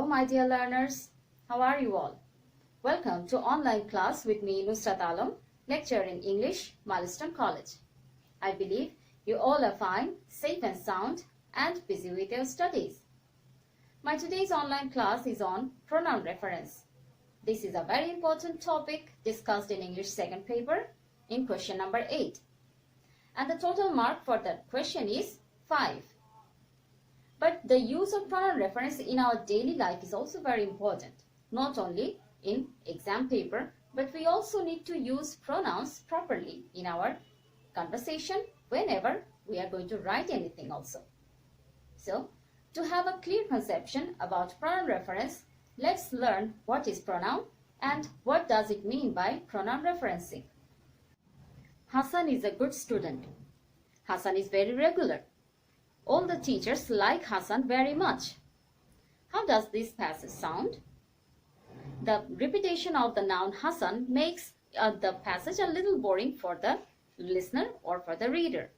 Hello, my dear learners. How are you all? Welcome to online class with me, Nusrat, lecturer in English, Milestone College. I believe you all are fine, safe and sound, and busy with your studies. My today's online class is on pronoun reference. This is a very important topic discussed in English second paper in question number 8. And the total mark for that question is 5. But the use of pronoun reference in our daily life is also very important. Not only in exam paper, but we also need to use pronouns properly in our conversation whenever we are going to write anything also. So, to have a clear conception about pronoun reference, let's learn what is pronoun and what does it mean by pronoun referencing. Hassan is a good student. Hassan is very regular. All the teachers like Hassan very much. How does this passage sound? The repetition of the noun Hassan makes the passage a little boring for the listener or for the reader.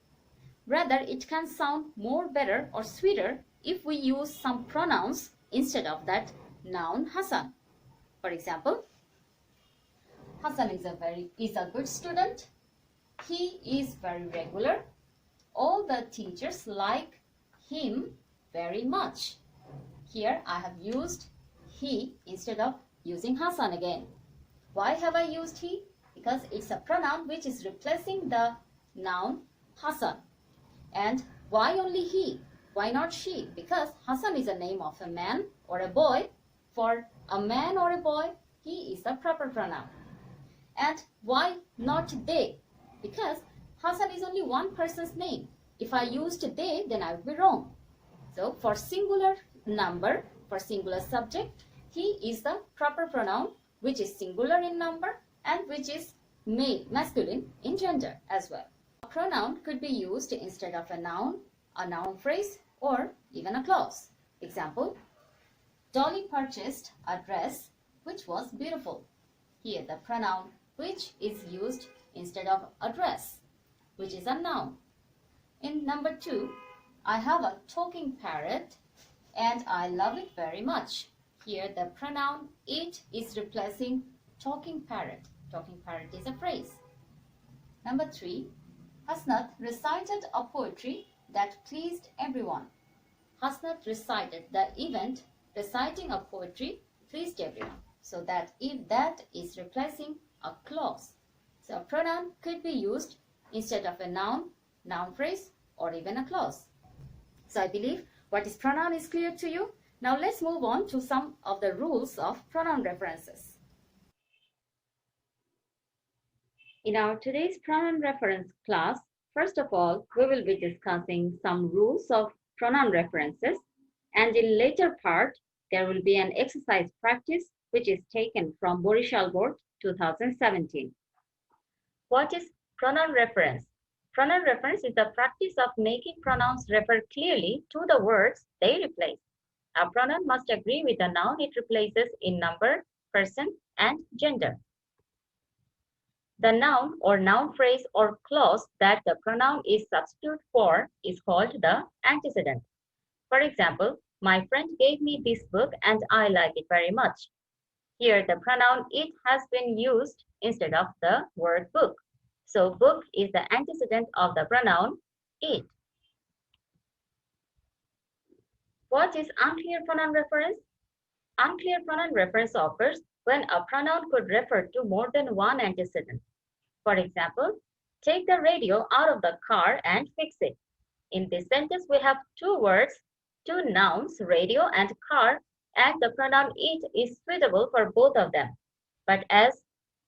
Rather, it can sound more better or sweeter if we use some pronouns instead of that noun Hassan. For example, Hassan is a good student. He is very regular. All the teachers like him very much. Here I have used he instead of using Hassan again. Why have I used he? Because it's a pronoun which is replacing the noun Hassan. And why only he? Why not she? Because Hassan is a name of a man or a boy. For a man or a boy, he is the proper pronoun. And why not they? Because Hassan is only one person's name. If I used they, then I would be wrong. So for singular number, for singular subject, he is the proper pronoun which is singular in number and which is masculine in gender as well. A pronoun could be used instead of a noun phrase, or even a clause. Example, Dolly purchased a dress which was beautiful. Here the pronoun which is used instead of a dress, which is a noun. In number 2, I have a talking parrot and I love it very much. Here the pronoun it is replacing talking parrot. Talking parrot is a phrase. Number 3, Hasnat recited a poetry that pleased everyone. Hasnat recited the event reciting a poetry pleased everyone. So that if that is replacing a clause. So a pronoun could be used instead of a noun phrase, or even a clause. So I believe what is pronoun is clear to you. Now let's move on to some of the rules of pronoun references. In our today's pronoun reference class, first of all, we will be discussing some rules of pronoun references, and in later part, there will be an exercise practice which is taken from Borishal Board 2017. What is pronoun reference? Pronoun reference is the practice of making pronouns refer clearly to the words they replace. A pronoun must agree with the noun it replaces in number, person, and gender. The noun or noun phrase or clause that the pronoun is substitute for is called the antecedent. For example, my friend gave me this book and I like it very much. Here the pronoun it has been used instead of the word book. So book is the antecedent of the pronoun it. What is unclear pronoun reference? Unclear pronoun reference occurs when a pronoun could refer to more than one antecedent. For example, take the radio out of the car and fix it. In this sentence, we have two words, two nouns, radio and car, and the pronoun it is suitable for both of them. But as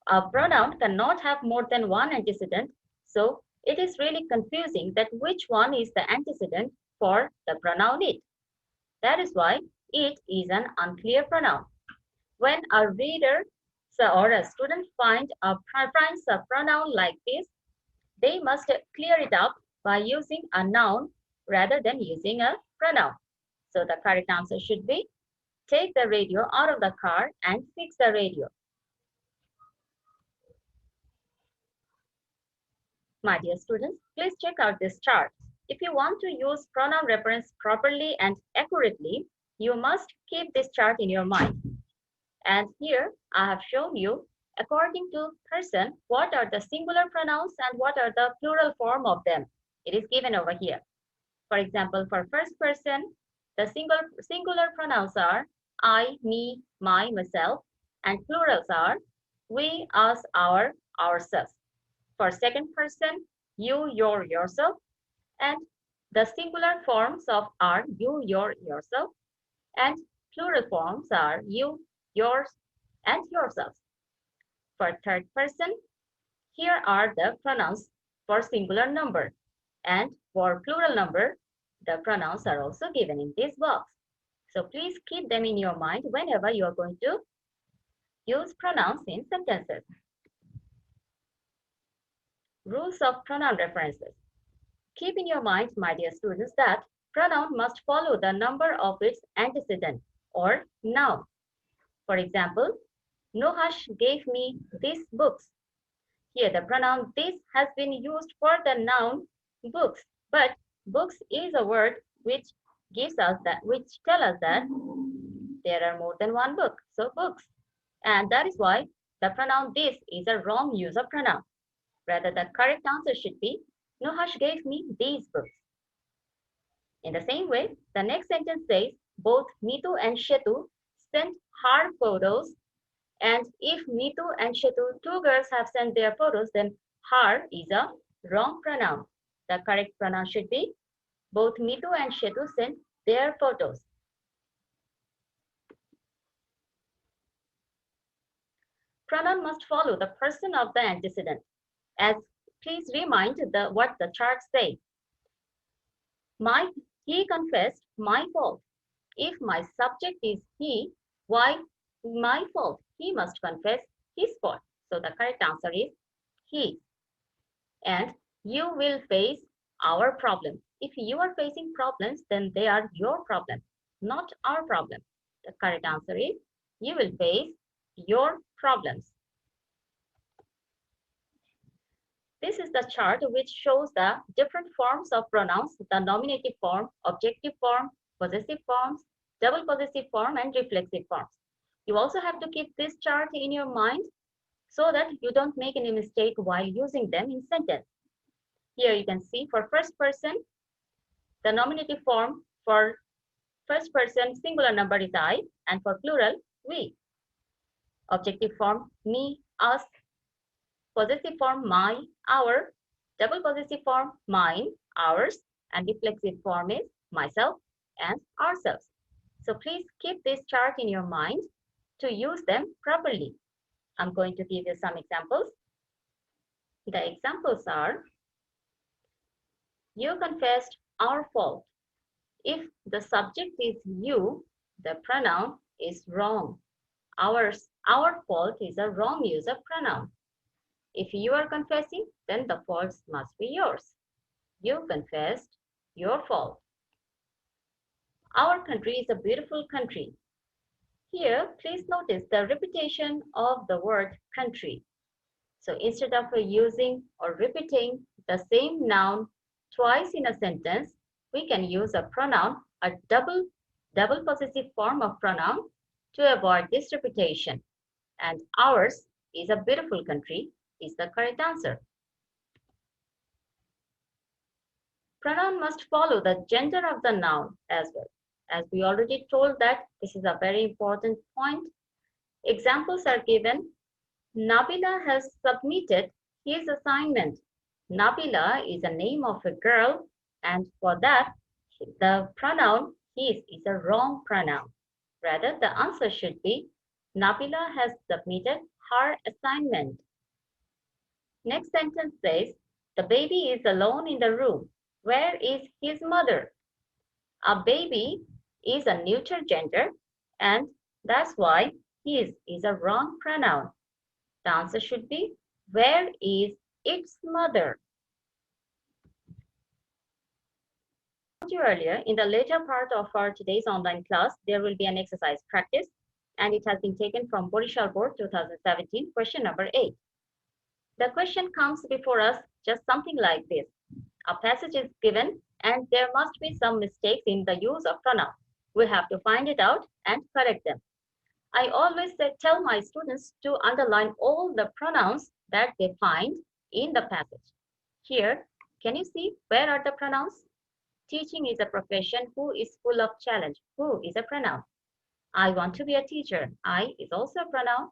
a pronoun cannot have more than one antecedent, so it is really confusing that which one is the antecedent for the pronoun it. That is why it is an unclear pronoun. When a reader or a student finds a pronoun like this, they must clear it up by using a noun rather than using a pronoun. So the correct answer should be, take the radio out of the car and fix the radio. My dear students, please check out this chart. If you want to use pronoun reference properly and accurately, You must keep this chart in your mind. And here I have shown you, according to person, what are the singular pronouns and what are the plural form of them. It is given over here. For example, for first person, the singular pronouns are I, me, my, myself, and plurals are we, us, our, ourselves. For second person, you, your, yourself, and the singular forms of are you, your, yourself, and plural forms are you, yours, and yourselves. For third person, here are the pronouns for singular number, and for plural number, the pronouns are also given in this box. So please keep them in your mind whenever you are going to use pronouns in sentences. Rules of pronoun references. Keep in your mind, my dear students, that pronoun must follow the number of its antecedent or noun. For example, Nuhash gave me these books. Here the pronoun this has been used for the noun books, but books is a word which tell us that there are more than one book, so books. And that is why the pronoun this is a wrong use of pronoun. Rather, the correct answer should be Nuhash gave me these books. In the same way, the next sentence says both Mitu and Shetu sent her photos, and if Mitu and Shetu, two girls, have sent their photos, then her is a wrong pronoun. The correct pronoun should be both Mitu and Shetu sent their photos. Pronoun must follow the person of the antecedent. As please remind what the chart says. He confessed my fault. If my subject is he, why my fault? He must confess his fault. So the correct answer is he. And you will face our problem. If you are facing problems, then they are your problem, not our problem. The correct answer is you will face your problems. This is the chart which shows the different forms of pronouns, the nominative form, objective form, possessive forms, double possessive form, and reflexive forms. You also have to keep this chart in your mind so that you don't make any mistake while using them in sentence. Here you can see for first person, the nominative form for first person singular number is I, and for plural, we. Objective form, me, us. Possessive form, my, our. Double possessive form, mine, ours. And reflexive form is myself and ourselves. So please keep this chart in your mind to use them properly. I'm going to give you some examples. The examples are, you confessed our fault. If the subject is you, the pronoun is wrong. Our fault is a wrong use of pronoun. If you are confessing, then the fault must be yours. You confessed your fault. Our country is a beautiful country. Here, please notice the repetition of the word country. So instead of using or repeating the same noun twice in a sentence, we can use a pronoun, a double possessive form of pronoun to avoid this repetition. And ours is a beautiful country is the correct answer. Pronoun must follow the gender of the noun as well. As we already told that this is a very important point. Examples are given. Nabila has submitted his assignment. Nabila is a name of a girl, and for that, the pronoun his is a wrong pronoun. Rather, the answer should be Nabila has submitted her assignment. Next sentence says, the baby is alone in the room. Where is his mother? A baby is a neuter gender, and that's why his is a wrong pronoun. The answer should be, where is its mother? I told you earlier, in the later part of our today's online class, there will be an exercise practice, and it has been taken from Borishal Board 2017, question number 8. The question comes before us just something like this. A passage is given, and there must be some mistakes in the use of pronoun. we have to find it out and correct them. I always tell my students to underline all the pronouns that they find in the passage. Here, can you see where are the pronouns? Teaching is a profession who is full of challenge. Who is a pronoun? I want to be a teacher. I is also a pronoun.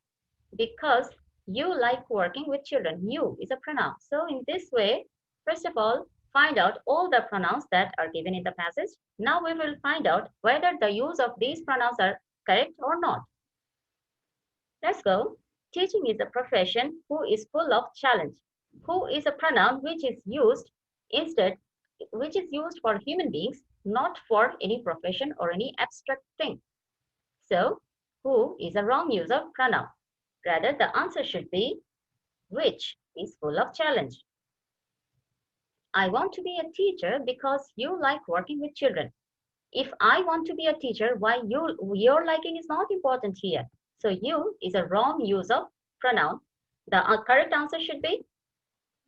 Because you like working with children. You is a pronoun. So in this way, first of all, find out all the pronouns that are given in the passage. Now we will find out whether the use of these pronouns are correct or not. Let's go. Teaching is a profession who is full of challenge. Who is a pronoun which is used for human beings, not for any profession or any abstract thing. So, who is a wrong use of pronoun. Rather, the answer should be which is full of challenge. I want to be a teacher because you like working with children. If I want to be a teacher, why your liking is not important here. So you is a wrong use of pronoun. The correct answer should be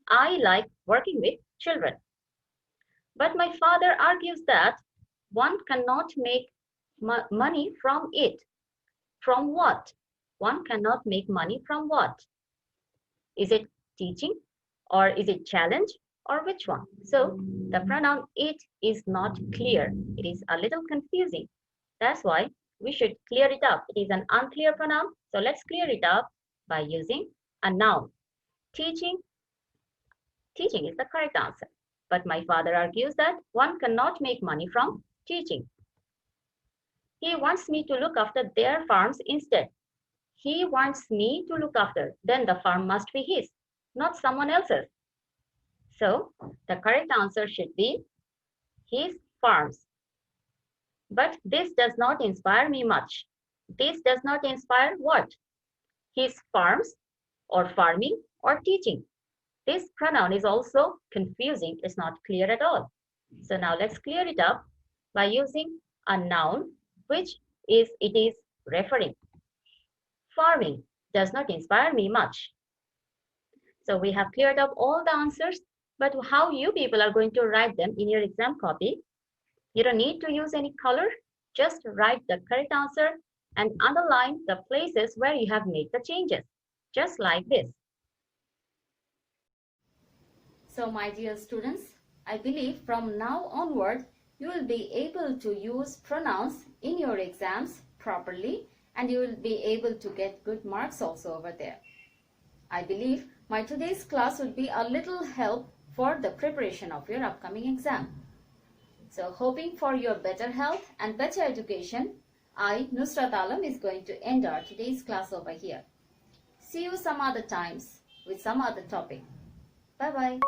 I like working with children. But my father argues that one cannot make money from it. From what? One cannot make money from what? Is it teaching or is it challenge or which one? So the pronoun it is not clear. It is a little confusing. That's why we should clear it up. It is an unclear pronoun. So let's clear it up by using a noun. Teaching is the correct answer. But my father argues that one cannot make money from teaching. He wants me to look after their farms instead. He wants me to look after. Then the farm must be his, not someone else's. So the correct answer should be his farms. But this does not inspire me much. This does not inspire what? His farms or farming or teaching. This pronoun is also confusing. It's not clear at all. So now let's clear it up by using a noun which it is referring. Farming does not inspire me much. So we have cleared up all the answers, but how you people are going to write them in your exam copy, you don't need to use any color. Just write the correct answer and underline the places where you have made the changes, just like this. So my dear students, I believe from now onward, you will be able to use pronouns in your exams properly and you will be able to get good marks also over there. I believe my today's class will be a little help for the preparation of your upcoming exam. So hoping for your better health and better education, I, Nusrat Alam, is going to end our today's class over here. See you some other times with some other topic. Bye-bye.